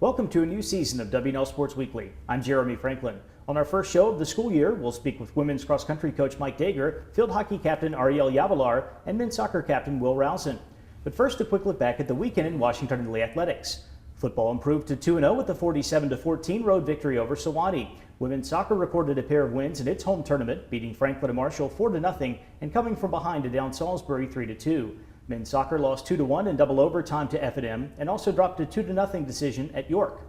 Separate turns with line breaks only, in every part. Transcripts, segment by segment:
Welcome to a new season of W&L Sports Weekly. I'm Jeremy Franklin. On our first show of the school year, we'll speak with women's cross country coach Mike Dager, field hockey captain Ariyel Yavalar, and men's soccer captain Will Rowson. But first, a quick look back at the weekend in Washington and Lee athletics. Football improved to 2-0 with a 47-14 road victory over Sewanee. Women's soccer recorded a pair of wins in its home tournament, beating Franklin and Marshall 4-0 and coming from behind to down Salisbury 3-2. Men's soccer lost 2-1 in double overtime to F&M and also dropped a 2-0 decision at York.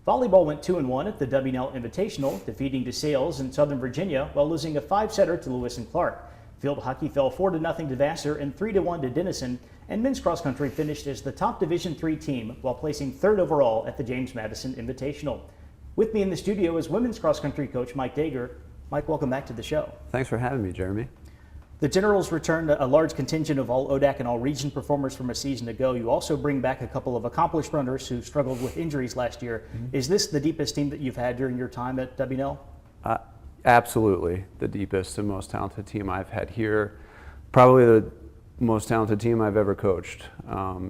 Volleyball went 2-1 at the W&L Invitational, defeating DeSales in Southern Virginia while losing a 5-setter to Lewis and Clark. Field hockey fell 4-0 to Vassar and 3-1 to Denison, and men's cross country finished as the top Division III team while placing third overall at the James Madison Invitational. With me in the studio is women's cross country coach Mike Dager. Mike, welcome back to the show.
Thanks for having me, Jeremy.
The Generals returned a large contingent of all ODAC and all region performers from a season ago. You also bring back a couple of accomplished runners who struggled with injuries last year. Is this the deepest team that you've had during your time at W&L?
Absolutely the deepest and most talented team I've had here. Probably the most talented team I've ever coached.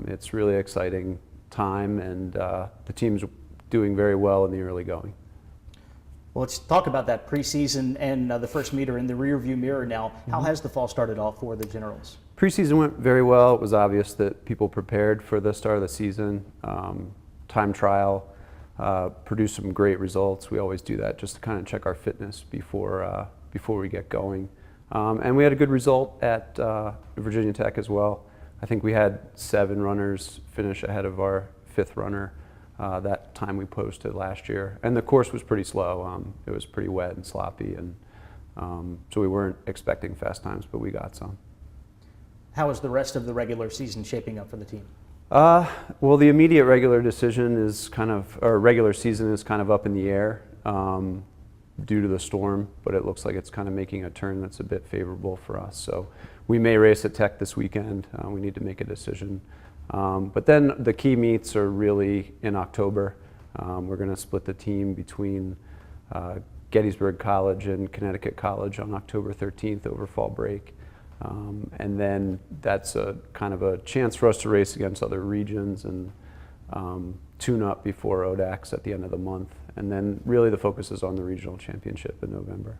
It's really exciting time, and the team's doing very well in the early going.
Well, let's talk about that preseason and the first meter in the rearview mirror now. How has the fall started off for the Generals?
Preseason went very well. It was obvious that people prepared for the start of the season. Time trial produced some great results. We always do that just to kind of check our fitness before we get going. And we had a good result at Virginia Tech as well. I think we had 7 runners finish ahead of our 5th runner that time we posted last year. And the course was pretty slow. It was pretty wet and sloppy, and so we weren't expecting fast times, but we got some.
How is the rest of the regular season shaping up for the team?
Well, the immediate regular season is kind of up in the air due to the storm, but it looks like it's kind of making a turn that's a bit favorable for us. So we may race at Tech this weekend. We need to make a decision. But then the key meets are really in October. We're going to split the team between Gettysburg College and Connecticut College on October 13th over fall break. And then that's a kind of a chance for us to race against other regions and tune up before ODACs at the end of the month. And then really the focus is on the regional championship in November.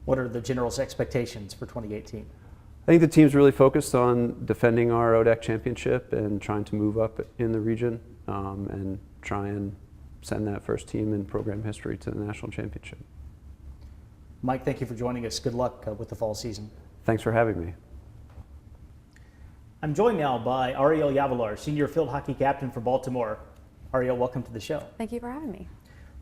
What are the Generals' expectations for 2018?
I think the team's really focused on defending our ODAC championship and trying to move up in the region and try and send that first team in program history to the national championship.
Mike, thank you for joining us. Good luck with the fall season.
Thanks for having me.
I'm joined now by Ariyel Yavalar, senior field hockey captain for Baltimore. Ariyel, welcome to the show.
Thank you for having me.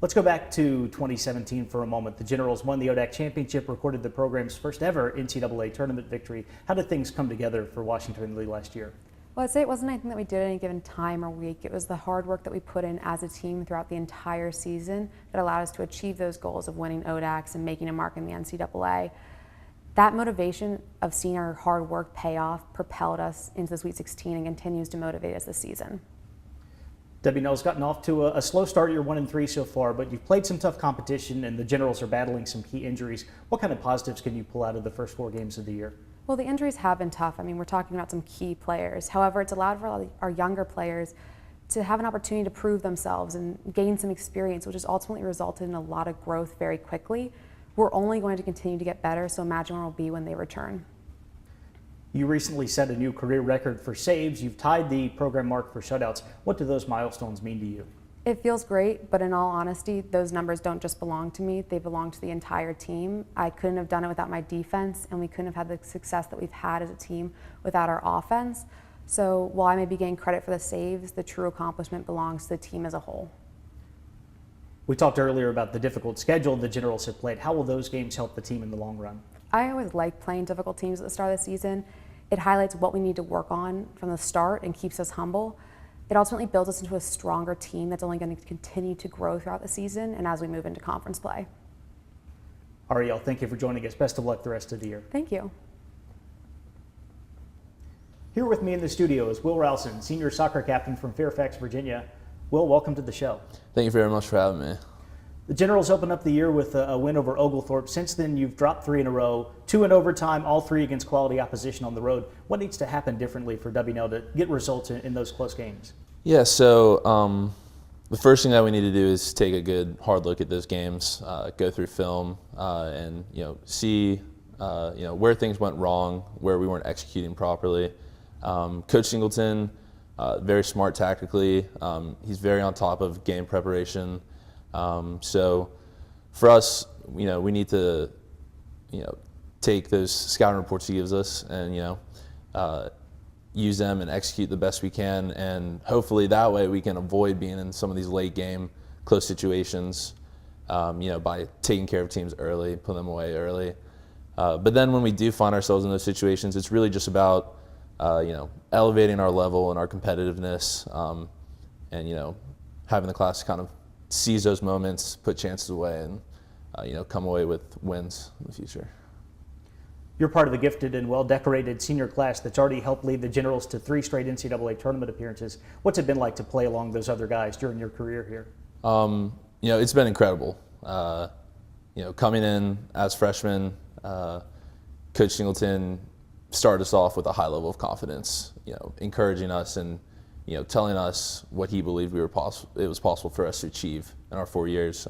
Let's go back to 2017 for a moment. The Generals won the ODAC championship, recorded the program's first ever NCAA tournament victory. How did things come together for Washington and Lee last year?
Well, I'd say it wasn't anything that we did at any given time or week. It was the hard work that we put in as a team throughout the entire season that allowed us to achieve those goals of winning ODACs and making a mark in the NCAA. That motivation of seeing our hard work pay off propelled us into the Sweet 16 and continues to motivate us this season.
W&L's gotten off to a slow start. You're 1-3 so far, but you've played some tough competition and the Generals are battling some key injuries. What kind of positives can you pull out of the first 4 games of the year?
Well, the injuries have been tough. I mean, we're talking about some key players. However, it's allowed for our younger players to have an opportunity to prove themselves and gain some experience, which has ultimately resulted in a lot of growth very quickly. We're only going to continue to get better, so imagine where we'll be when they return.
You recently set a new career record for saves. You've tied the program mark for shutouts. What do those milestones mean to you?
It feels great, but in all honesty, those numbers don't just belong to me. They belong to the entire team. I couldn't have done it without my defense, and we couldn't have had the success that we've had as a team without our offense. So while I may be getting credit for the saves, the true accomplishment belongs to the team as a whole.
We talked earlier about the difficult schedule the Generals have played. How will those games help the team in the long run?
I always like playing difficult teams at the start of the season. It highlights what we need to work on from the start and keeps us humble. It ultimately builds us into a stronger team that's only going to continue to grow throughout the season and as we move into conference play.
Ariyel, thank you for joining us. Best of luck the rest of the year.
Thank you.
Here with me in the studio is Will Rowson, senior soccer captain from Fairfax, Virginia. Will, welcome to the show.
Thank you very much for having me.
The Generals opened up the year with a win over Oglethorpe. Since then, you've dropped 3 in a row, 2 in overtime, all 3 against quality opposition on the road. What needs to happen differently for W&L to get results in those close games?
Yeah, so the first thing that we need to do is take a good hard look at those games, go through film, and see where things went wrong, where we weren't executing properly. Coach Singleton, very smart tactically. He's very on top of game preparation. So for us, we need to take those scouting reports he gives us and use them and execute the best we can, and hopefully that way we can avoid being in some of these late game close situations by taking care of teams early, putting them away early. But then when we do find ourselves in those situations, it's really just about elevating our level and our competitiveness, and having the class kind of seize those moments, put chances away, and come away with wins in the future.
You're part of the gifted and well-decorated senior class that's already helped lead the Generals to 3 straight NCAA tournament appearances. What's it been like to play along those other guys during your career here?
It's been incredible. Coming in as freshmen, Coach Singleton started us off with a high level of confidence, encouraging us and telling us what he believed it was possible for us to achieve in our 4 years.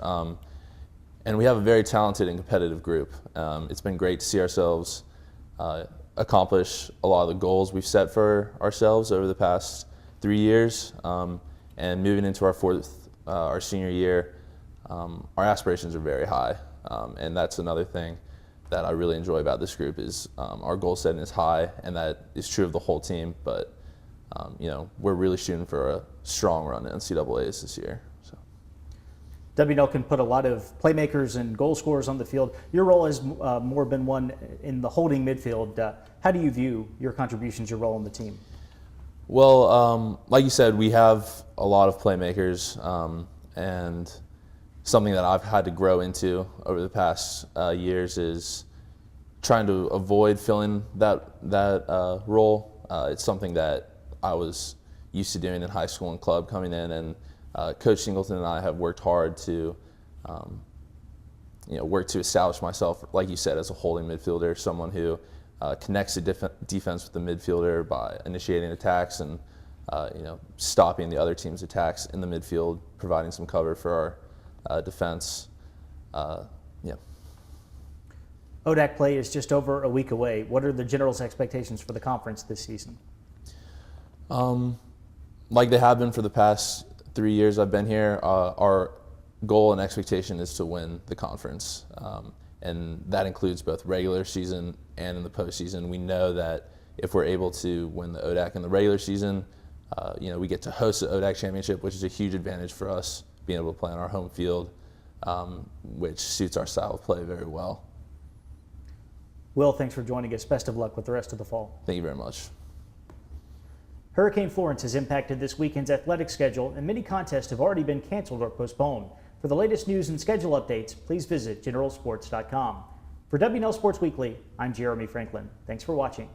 And we have a very talented and competitive group. It's been great to see ourselves accomplish a lot of the goals we've set for ourselves over the past 3 years. And moving into our senior year, our aspirations are very high. And that's another thing that I really enjoy about this group is our goal setting is high, and that is true of the whole team. But we're really shooting for a strong run in NCAAs this year.
W&L can put a lot of playmakers and goal scorers on the field. Your role has more been one in the holding midfield. How do you view your contributions, your role in the team?
Well, like you said, we have a lot of playmakers, and something that I've had to grow into over the past years is trying to avoid filling that role. It's something that I was used to doing in high school and club coming in, and Coach Singleton and I have worked hard to establish myself, like you said, as a holding midfielder, someone who connects the defense with the midfielder by initiating attacks and stopping the other team's attacks in the midfield, providing some cover for our defense.
ODAC play is just over a week away. What are the Generals' expectations for the conference this season?
Like they have been for the past 3 years I've been here, our goal and expectation is to win the conference. And that includes both regular season and in the postseason. We know that if we're able to win the ODAC in the regular season, we get to host the ODAC championship, which is a huge advantage for us, being able to play on our home field, which suits our style of play very well.
Will, thanks for joining us. Best of luck with the rest of the fall.
Thank you very much.
Hurricane Florence has impacted this weekend's athletic schedule, and many contests have already been canceled or postponed. For the latest news and schedule updates, please visit generalsports.com. For W&L Sports Weekly, I'm Jeremy Franklin. Thanks for watching.